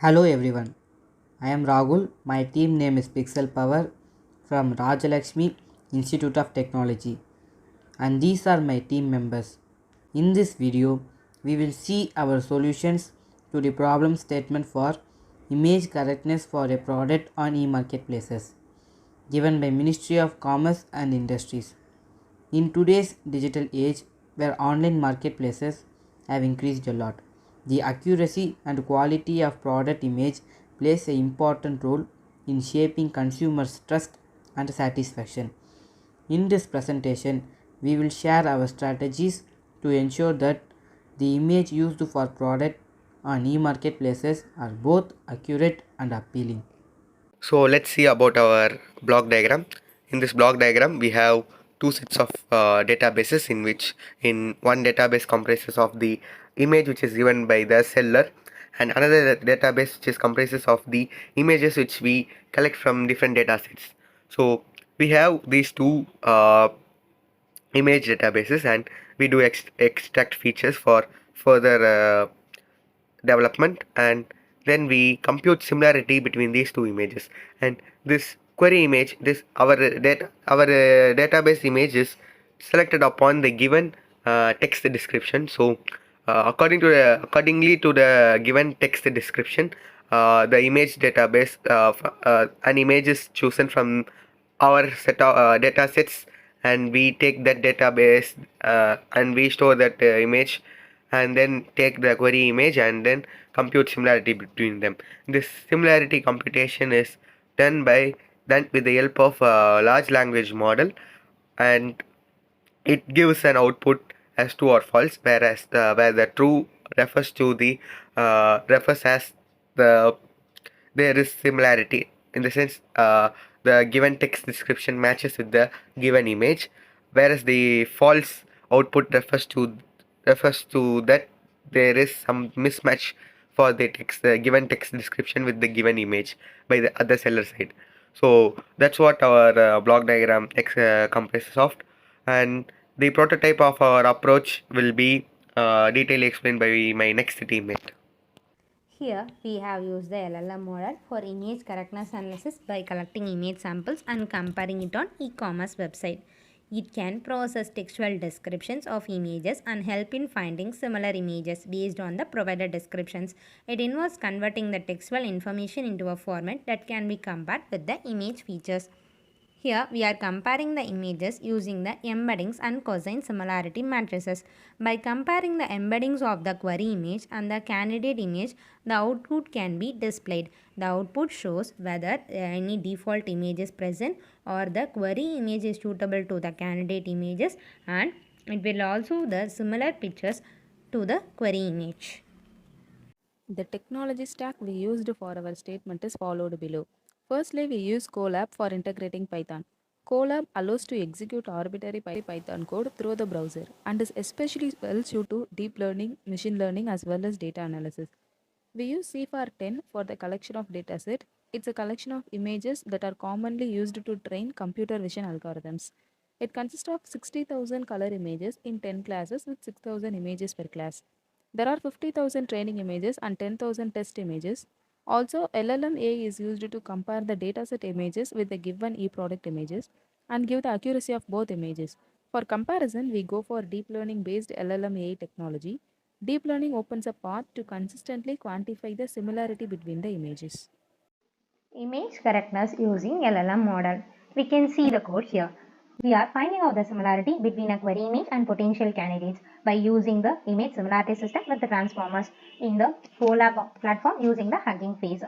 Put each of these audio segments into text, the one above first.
Hello everyone, I am Rahul. My team name is PIXELPOWER from Rajalakshmi Institute of Technology, and these are my team members. In this video, we will see our solutions to the problem statement for image correctness for a product on e-marketplaces given by Ministry of Commerce and Industries. In today's digital age, where online marketplaces have increased a lot, the accuracy and quality of product image plays an important role in shaping consumers' trust and satisfaction. In this presentation, we will share our strategies to ensure that the image used for product on e-marketplaces are both accurate and appealing. So let's see about our block diagram. In this block diagram, we have two sets of databases in which in one database comprises of the image which is given by the seller, and another database which is comprises of the images which we collect from different data sets. So we have these two image databases, and we do extract features for further development, and then we compute similarity between these two images. And this query image, this our database image is selected upon the given text description. So accordingly to the given text description, the image database an image is chosen from our set of data sets, and we take that database and we store that image, and then take the query image and then compute similarity between them. This similarity computation is done with the help of a large language model, and it gives an output as true or false, whereas where the true refers to the refers as the there is similarity in the sense the given text description matches with the given image, whereas the false output refers to that there is some mismatch for the given text description with the given image by the other seller side. So that's what our block diagram comprises of, and the prototype of our approach will be detailedly explained by my next teammate. Here we have used the LLM model for image correctness analysis by collecting image samples and comparing it on e-commerce website. It can process textual descriptions of images and help in finding similar images based on the provided descriptions. It involves converting the textual information into a format that can be compared with the image features. Here we are comparing the images using the embeddings and cosine similarity matrices. By comparing the embeddings of the query image and the candidate image, the output can be displayed. The output shows whether any default image is present or the query image is suitable to the candidate images, and it will also the similar pictures to the query image. The technology stack we used for our statement is followed below. Firstly, we use Colab for integrating Python. Colab allows to execute arbitrary Python code through the browser and is especially well suited to deep learning, machine learning as well as data analysis. We use CFAR10 for the collection of dataset. It's a collection of images that are commonly used to train computer vision algorithms. It consists of 60,000 color images in 10 classes with 6,000 images per class. There are 50,000 training images and 10,000 test images. Also, LLM-A is used to compare the dataset images with the given e-product images and give the accuracy of both images. For comparison, we go for deep learning based LLM-A technology. Deep learning opens a path to consistently quantify the similarity between the images. Image correctness using LLM model. We can see the code here. We are finding out the similarity between a query image and potential candidates by using the image similarity system with the transformers in the Colab platform using the Hugging phase.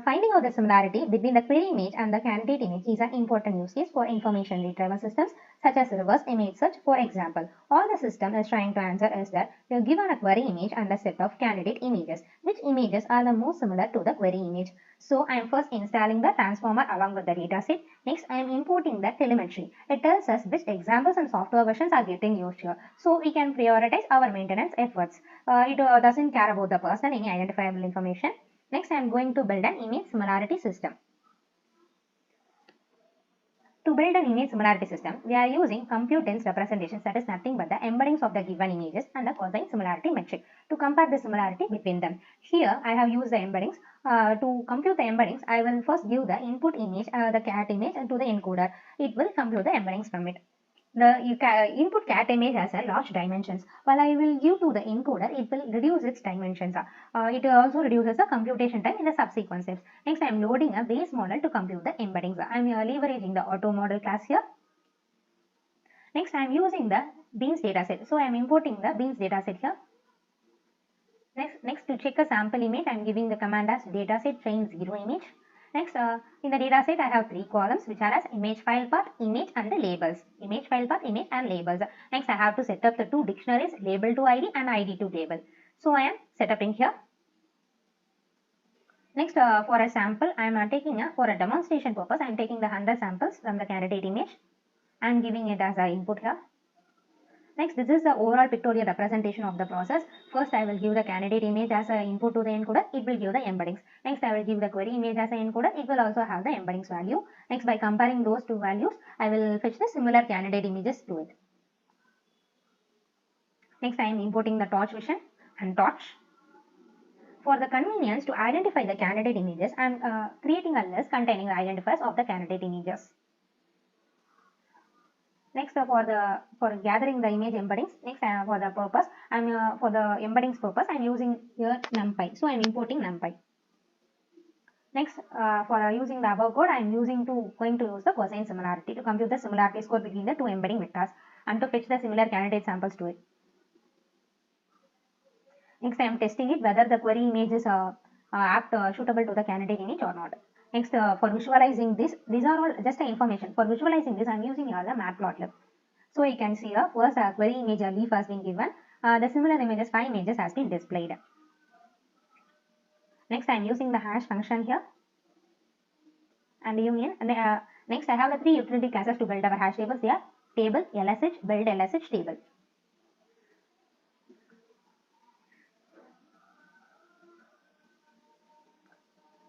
Finding out the similarity between the query image and the candidate image is an important use case for information retrieval systems such as reverse image search. For example, all the system is trying to answer is that you're given a query image and a set of candidate images. Which images are the most similar to the query image? So I am first installing the transformer along with the dataset. Next, I am importing the telemetry. It tells us which examples and software versions are getting used here. So we can prioritize our maintenance efforts. It doesn't care about the person, any identifiable information. Next, I am going to build an image similarity system. To build an image similarity system, we are using compute dense representations, that is nothing but the embeddings of the given images and the cosine similarity metric to compare the similarity between them. Here I have used the embeddings. To compute the embeddings, I will first give the input image, the cat image, to the encoder. It will compute the embeddings from it. The input cat image has a large dimensions. While I will give to the encoder, it will reduce its dimensions. It also reduces the computation time in the subsequent steps. Next, I am loading a base model to compute the embeddings. I am leveraging the auto model class here. Next, I am using the beans dataset. So I am importing the beans dataset here. Next to check a sample image, I am giving the command as dataset train 0 image. Next, in the dataset, I have 3 columns which are as image file path, image and the labels. Image file path, image and labels. Next, I have to set up the 2 dictionaries, label to ID and ID to label. So I am setting here. Next, for a sample, I am taking for a demonstration purpose, I am taking the 100 samples from the candidate image and giving it as an input here. Next, this is the overall pictorial representation of the process. First, I will give the candidate image as an input to the encoder. It will give the embeddings. Next, I will give the query image as an encoder. It will also have the embeddings value. Next, by comparing those two values, I will fetch the similar candidate images to it. Next, I am importing the torch vision and torch. For the convenience to identify the candidate images, I am creating a list containing the identifiers of the candidate images. Next, for gathering the image embeddings, next for the purpose, for the embeddings purpose, I'm using here NumPy. So I'm importing NumPy. Next, for using the above code, I'm going to use the cosine similarity to compute the similarity score between the two embedding vectors and to fetch the similar candidate samples to it. Next, I am testing it whether the query image is suitable to the candidate image or not. Next, for visualizing this, these are all just information. For visualizing this, I am using here the matplotlib. So you can see here, first query image leaf has been given. The similar images, 5 images has been displayed. Next, I am using the hash function here and union. And next, I have the 3 utility classes to build our hash tables here: table, LSH, build LSH table.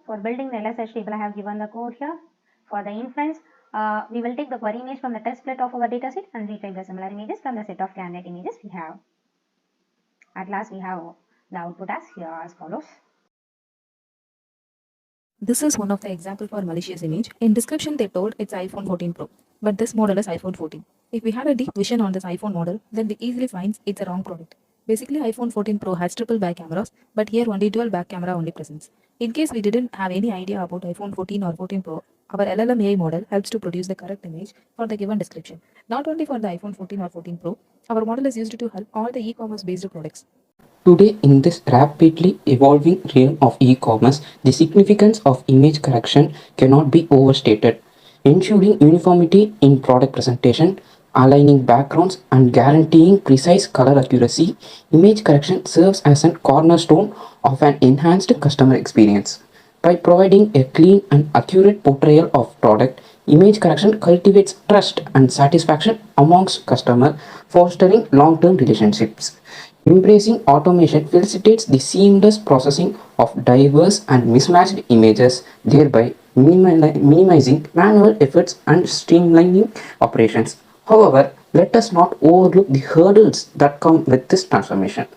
For building the LSH table, I have given the code here. For the inference, we will take the query image from the test set of our dataset and retrieve the similar images from the set of candidate images we have. At last, we have the output as here as follows. This is one of the example for malicious image. In description, they told it's iPhone 14 Pro, but this model is iPhone 14. If we had a deep vision on this iPhone model, then we easily find it's a wrong product. Basically, iPhone 14 Pro has triple back cameras, but here only dual back camera only presents. In case we didn't have any idea about iPhone 14 or 14 Pro, our LLM AI model helps to produce the correct image for the given description. Not only for the iPhone 14 or 14 Pro, our model is used to help all the e-commerce based products. Today, in this rapidly evolving realm of e-commerce, the significance of image correction cannot be overstated. Ensuring uniformity in product presentation, aligning backgrounds, and guaranteeing precise color accuracy, image correction serves as a cornerstone of an enhanced customer experience. By providing a clean and accurate portrayal of product, image correction cultivates trust and satisfaction amongst customers, fostering long-term relationships. Embracing automation facilitates the seamless processing of diverse and mismatched images, thereby minimizing manual efforts and streamlining operations. However, let us not overlook the hurdles that come with this transformation.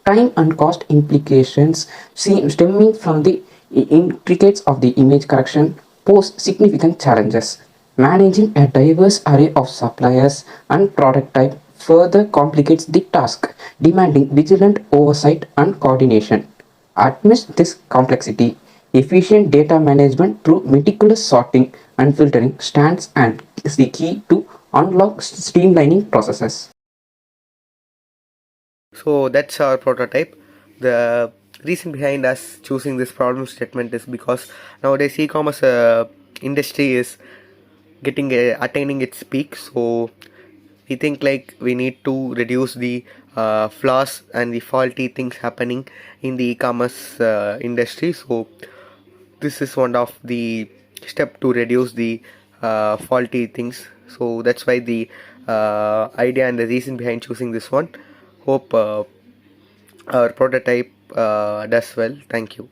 Time and cost implications stemming from the intricacies of the image correction pose significant challenges. Managing a diverse array of suppliers and product type further complicates the task, demanding vigilant oversight and coordination. Amidst this complexity, efficient data management through meticulous sorting and filtering stands and is the key to unlock streamlining processes. So that's our prototype. The reason behind us choosing this problem statement is because nowadays e-commerce industry is attaining its peak. So we think like we need to reduce the flaws and the faulty things happening in the e-commerce industry. So this is one of the step to reduce the faulty things. So that's why the idea and the reason behind choosing this one. Hope our prototype does well. Thank you.